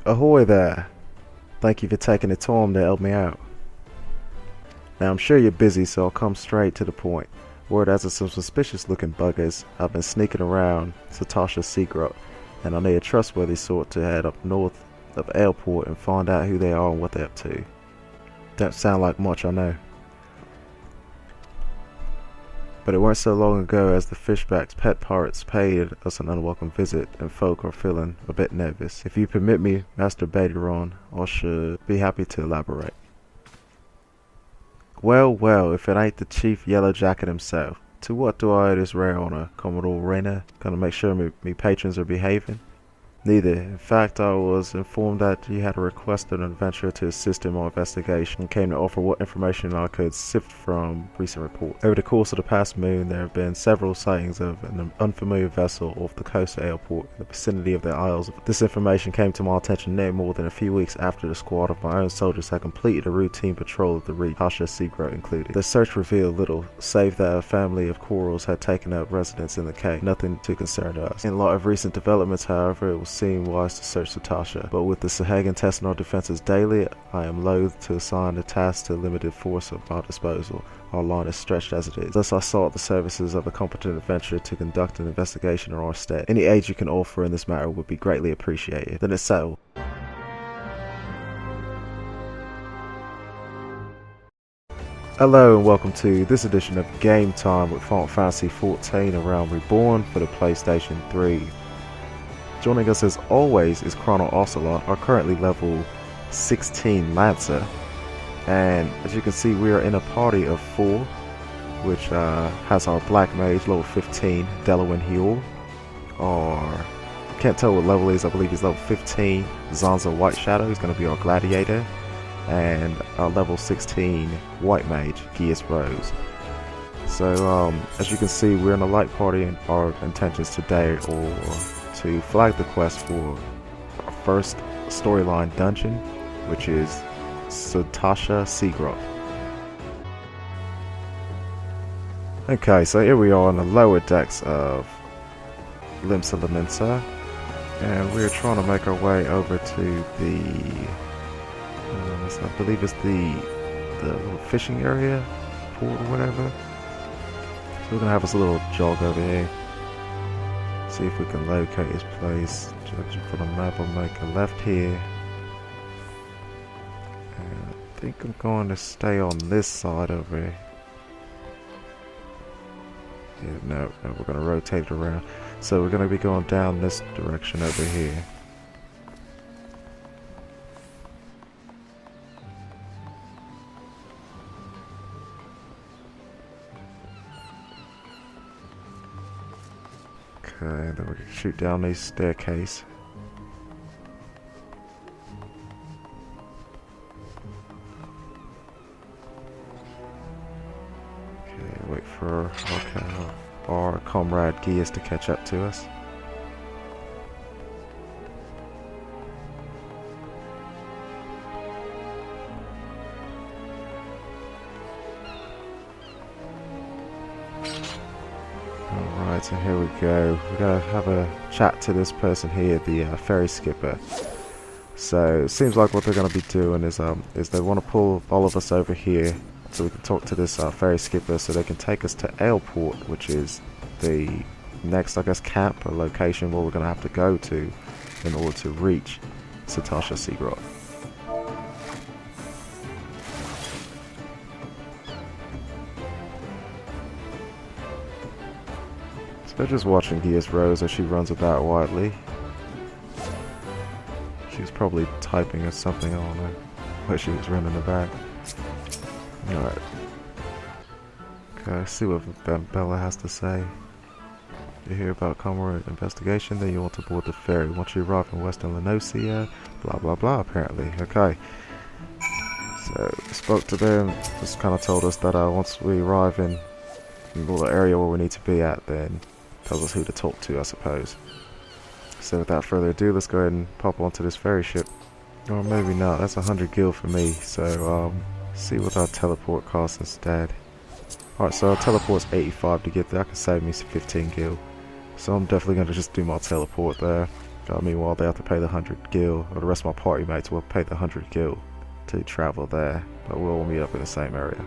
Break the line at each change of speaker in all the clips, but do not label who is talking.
Ahoy there! Thank you for taking the time to help me out. Now I'm sure you're busy, so I'll come straight to the point. Word has some suspicious looking buggers have been sneaking around Seagrot, and I need a trustworthy sort to head up north of Airport and find out who they are and what they're up to. Don't sound like much, I know. But it weren't so long ago as the Fishback's pet pirates paid us an unwelcome visit, and folk are feeling a bit nervous. If you permit me, Master Baderon, I should be happy to elaborate. Well, if it ain't the Chief Yellow Jacket himself. To what do I owe this rare honor, Commodore Rayner? Gonna make sure me patrons are behaving? Neither. In fact, I was informed that you had requested an adventurer to assist in my investigation and came to offer what information I could sift from recent reports. Over the course of the past moon, there have been several sightings of an unfamiliar vessel off the coast of Airport in the vicinity of the Isles. This information came to my attention no more than a few weeks after the squad of my own soldiers had completed a routine patrol of the reef, Seagrot included. The search revealed little, save that a family of corals had taken up residence in the cave. Nothing to concern us. In light of recent developments, however, it was seem wise to search Satasha, but with the Sahagan testing our defenses daily, I am loath to assign the task to a limited force at my disposal. Our line is stretched as it is. Thus I sought the services of a competent adventurer to conduct an investigation in our stead. Any aid you can offer in this matter would be greatly appreciated. Then it's settled. Hello and welcome to this edition of Game Time with Final Fantasy XIV: A Realm Reborn for the PlayStation 3. Joining us as always is Chrono Ocelot, our currently level 16 Lancer. And as you can see, we are in a party of 4, which has our Black Mage, level 15, Delawin Huel. Our, can't tell what level he is, I believe he's level 15, Zanza White Shadow is going to be our Gladiator. And our level 16 White Mage, Geas Rose. So as you can see, we're in a light party, and our intentions today are to flag the quest for our first storyline dungeon, which is Satasha Seagrot. Okay, so here we are on the lower decks of Limsa Laminsa, and we're trying to make our way over to the I believe it's the little fishing area, port or whatever. So we're gonna have us a little jog over here. See if we can locate his place. Judging from the map, I'll make a left here. And I think I'm going to stay on this side over here. Yeah, no, we're going to rotate it around. So we're going to be going down this direction over here. Okay, then we can shoot down these staircase. Okay, wait for our comrade Geas to catch up to us. Alright, so here we go. We're going to have a chat to this person here, the ferry skipper. So it seems like what they're going to be doing is they want to pull all of us over here so we can talk to this ferry skipper so they can take us to Airport, which is the next, I guess, camp or location where we're going to have to go to in order to reach Satasha Seagrot. So just watching Geas Rose as she runs about widely. She was probably typing or something, I don't know, where she was running about. Alright. Okay, let's see what Bella has to say. You hear about Comrade investigation, then you want to board the ferry. Once you arrive in Western Lenosia, blah blah blah apparently. Okay. So, spoke to them, just kind of told us that once we arrive in the area where we need to be at, then tells us who to talk to, I suppose. So without further ado, let's go ahead and pop onto this ferry ship. Or maybe not, that's 100 gil for me, so see what our teleport costs instead. Alright, so our teleport's 85 to get there, that can save me 15 gil. So I'm definitely going to just do my teleport there. Meanwhile they have to pay the 100 gil, or the rest of my party mates will pay the 100 gil to travel there, but we'll all meet up in the same area.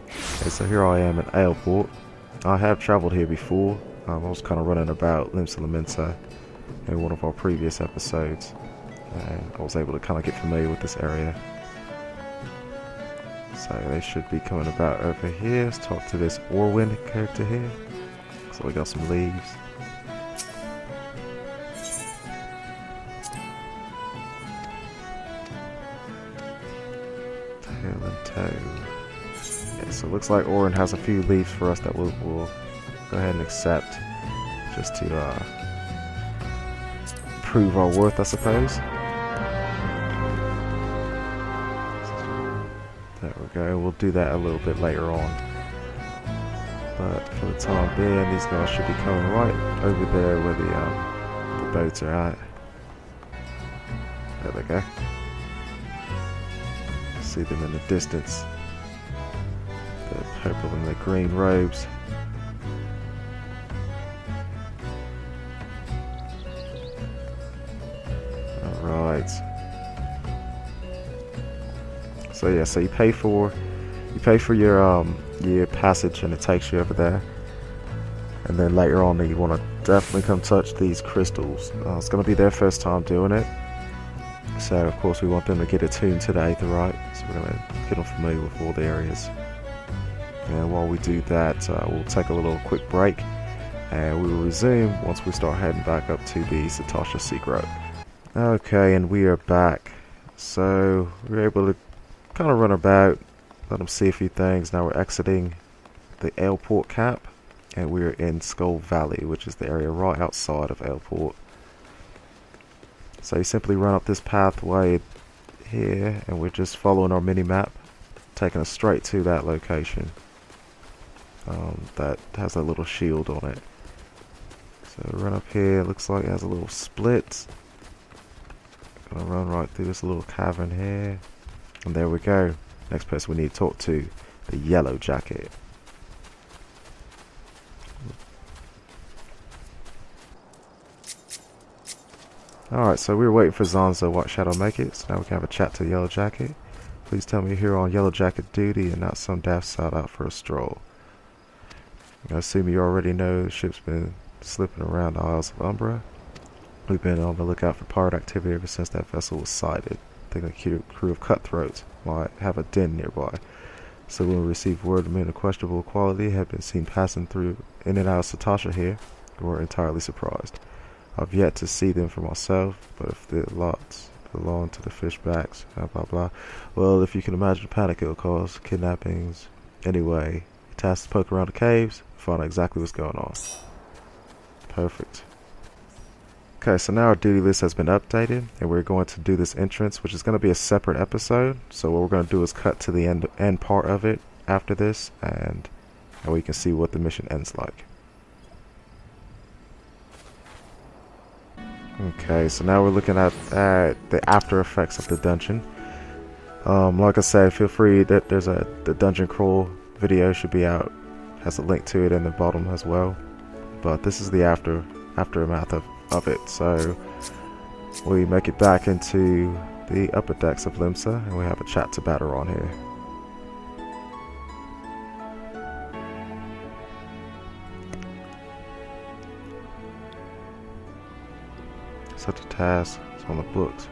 Okay, so here I am at Aleport. I have travelled here before. I was kind of running about Limsa in one of our previous episodes, and I was able to kind of get familiar with this area. So they should be coming about over here. Let's talk to this Orwin character here. So we got some leaves. Tail and toe. Yeah, so it looks like Orin has a few leaves for us that we'll go ahead and accept, just to prove our worth, I suppose. There we go. We'll do that a little bit later on. But for the time being, these guys should be coming right over there where the boats are at. There they go. See them in the distance. The purple and the green robes. Alright. So yeah, so you pay for your passage and it takes you over there. And then later on you want to definitely come touch these crystals. It's going to be their first time doing it. So of course we want them to get attuned to the Aetherite. So we're going to get them familiar with all the areas. And while we do that, we'll take a little quick break. And we will resume once we start heading back up to the Satasha Seagrot. Okay, and we are back. So we were able to kind of run about, let them see a few things. Now we're exiting the Aleport cap, and we're in Skull Valley, which is the area right outside of Aleport. So you simply run up this pathway here, and we're just following our mini-map, taking us straight to that location. That has a little shield on it. So run up here, it looks like it has a little split. Gonna run right through this little cavern here. And there we go. Next person we need to talk to, the Yellow Jacket. Alright, so we were waiting for Zanzo White Shadow make it, so now we can have a chat to the Yellow Jacket. Please tell me you're here on Yellow Jacket duty and not some daft side out for a stroll. I assume you already know the ship's been slipping around the Isles of Umbra. We've been on the lookout for pirate activity ever since that vessel was sighted. I think a crew of cutthroats might have a den nearby. So when we received word of men of questionable quality had been seen passing through in and out of Satasha here, we were entirely surprised. I've yet to see them for myself, but if the lots belong to the fishbacks, blah blah blah. Well, if you can imagine the panic it'll cause, kidnappings. Anyway, tasked to poke around the caves, find out exactly what's going on. Perfect. Okay, so now our duty list has been updated, and we're going to do this entrance, which is going to be a separate episode. So what we're going to do is cut to the end part of it after this, and we can see what the mission ends like. Okay, so now we're looking at the after effects of the dungeon. Like I said, feel free that there's the dungeon crawl video should be out, has a link to it in the bottom as well. But this is the aftermath of it. So we make it back into the upper decks of Limsa, and we have a chat to Batter here. Such a task. It's on the books.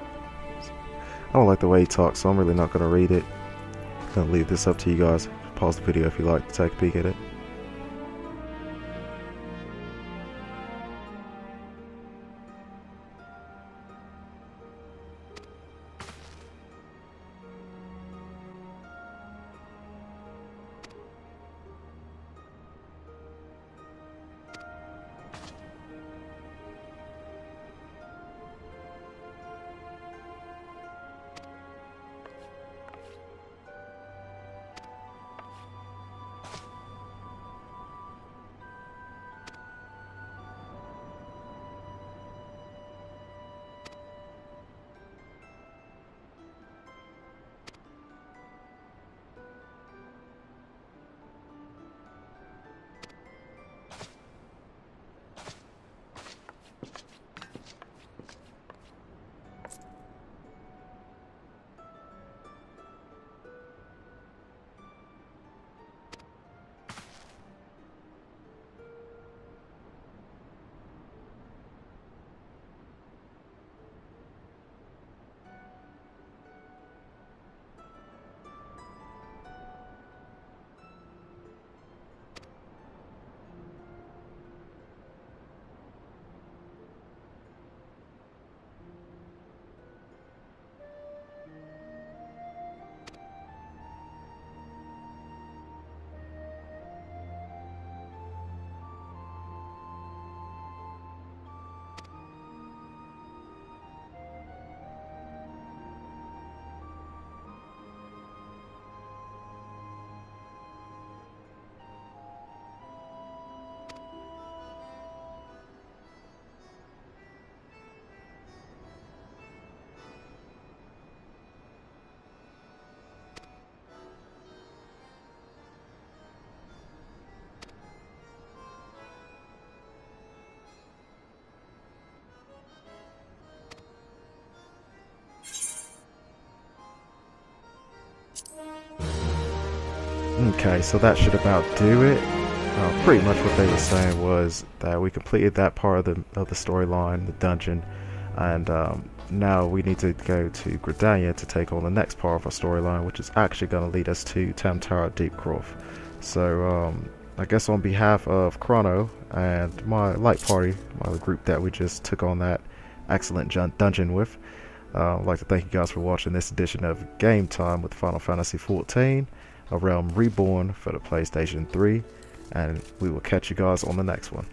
I don't like the way he talks, so I'm really not going to read it. I'm going to leave this up to you guys. Pause the video if you like to take a peek at it. Okay, so that should about do it. Pretty much what they were saying was that we completed that part of the storyline, the dungeon, and now we need to go to Gridania to take on the next part of our storyline, which is actually going to lead us to Tamtara Deepcroft. So I guess on behalf of Chrono and my light party, my group that we just took on that excellent dungeon with, I'd like to thank you guys for watching this edition of Game Time with Final Fantasy XIV, A Realm Reborn for the PlayStation 3, and we will catch you guys on the next one.